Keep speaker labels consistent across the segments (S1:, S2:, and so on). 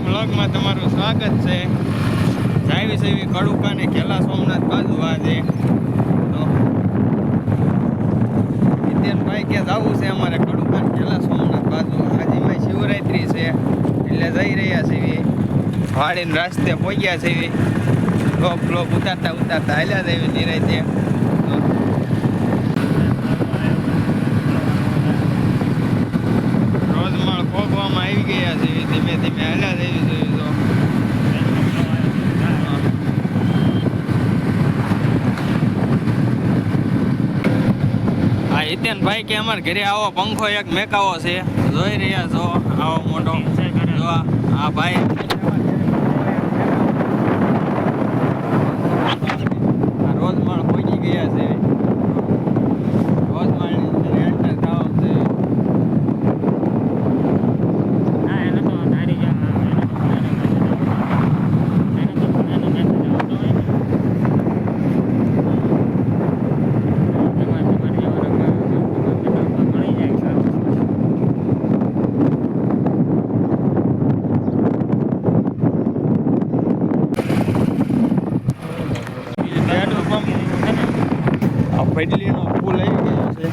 S1: વ્લોગમાં તમારું સ્વાગત છે. જાવી છે એવી કડુકા ને ખેલા સોમનાથ બાજુ આજે તો નિત્યનભાઈ કે જવું છે અમારે કડુકા ને ખેલા સોમનાથ બાજુ. આજે મેં શિવરાત્રી છે એટલે જઈ રહ્યા છે એવી વાડીને રસ્તે પહોંચ્યા છે એવી બ્લોક ઉતારતા હાલ્યા છે એવી નિરાતે. રોજમાળ ભોગવામાં આવી ગયા છે ધીમે ધીમે હાલ્યા છે એવી તો હિતેનભાઈ કે અમારે ઘરે આવો પંખો એક મેકાવો છે જોઈ રહ્યા છો આવો મોટો જો આ ભાઈ રોજમાળ પહોંચી ગયા છે. રોજમાળની એન્ટર થવાનું છે. પેડલીનો પુલ આવી ગયો છે.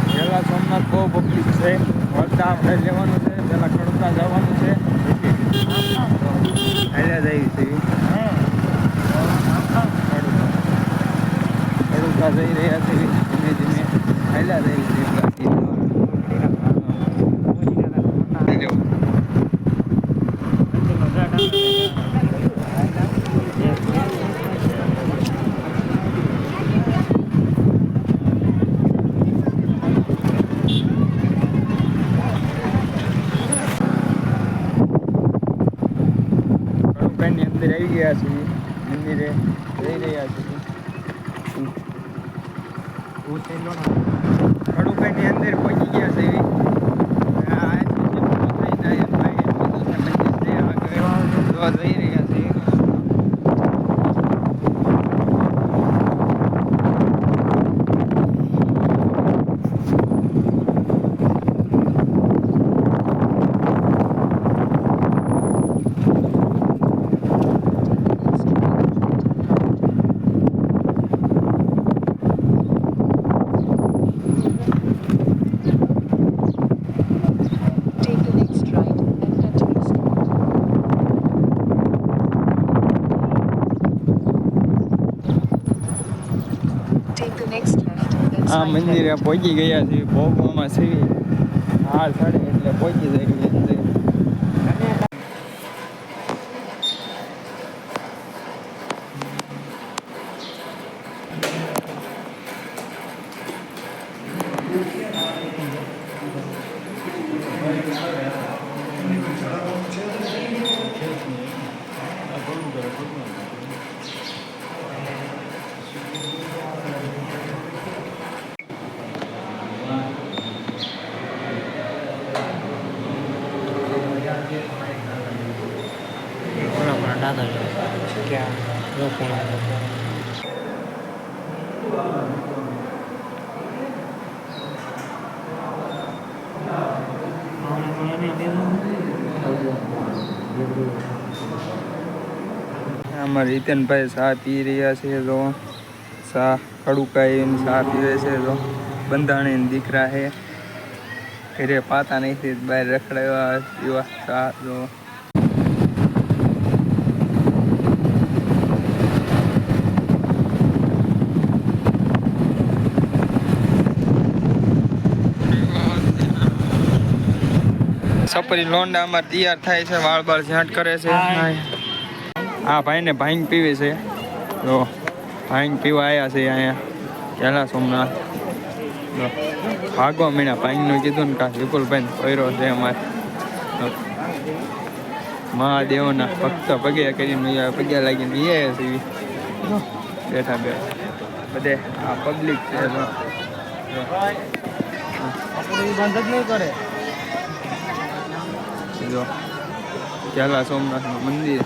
S1: ખેલા સોમનાથ બહુ પબ્લિક છે. વળતા આપણે જવાનું છે, પેલા કડુકા જવાનું છે. હાલ્યા જઈ છે કડુકા જઈ રહ્યા છે ધીમે ધીમે હાલ્યા જઈ છે. કડુકાની અંદર આવી ગયા છીએ, મંદિરે જઈ રહ્યા છીએ. કડુકાની અંદર પહોંચી ગયા છે એવી જઈ રહ્યા છે. આ મંદિરે પહોંચી ગયા છે. ભોગવામાં છે હાર સાડે એટલે પહોંચી જાય અંદર. क्या અમારે હિતેનભાઈ ચા પી રહ્યા છે. જો ચા કડુકાઈ ચા પીવે છે. જો બંધાણી દીકરા છે ઘરે પાતા નથી બહાર રખડાવ્યા એવા ચા. જો છપરી લોંડા અમારે તૈયાર થાય છે, વાળ બાળ ઝાંટ કરે છે. આ ભાઈને ભાંગ પીવી છે, તો ભાંગ પીવા આવ્યા છે અહીંયા પહેલા સોમનાથ. ભાગવા મીણા ભાંગનું કીધું ને કા વિપુલભાઈ પહેરો છે અમારે. મહાદેવના ભક્ત પગે કરીને પગે લાગીને એ છે બેઠા બેઠા બધે આ પબ્લિક છે. જો પહેલા સોમનાથનું મંદિર.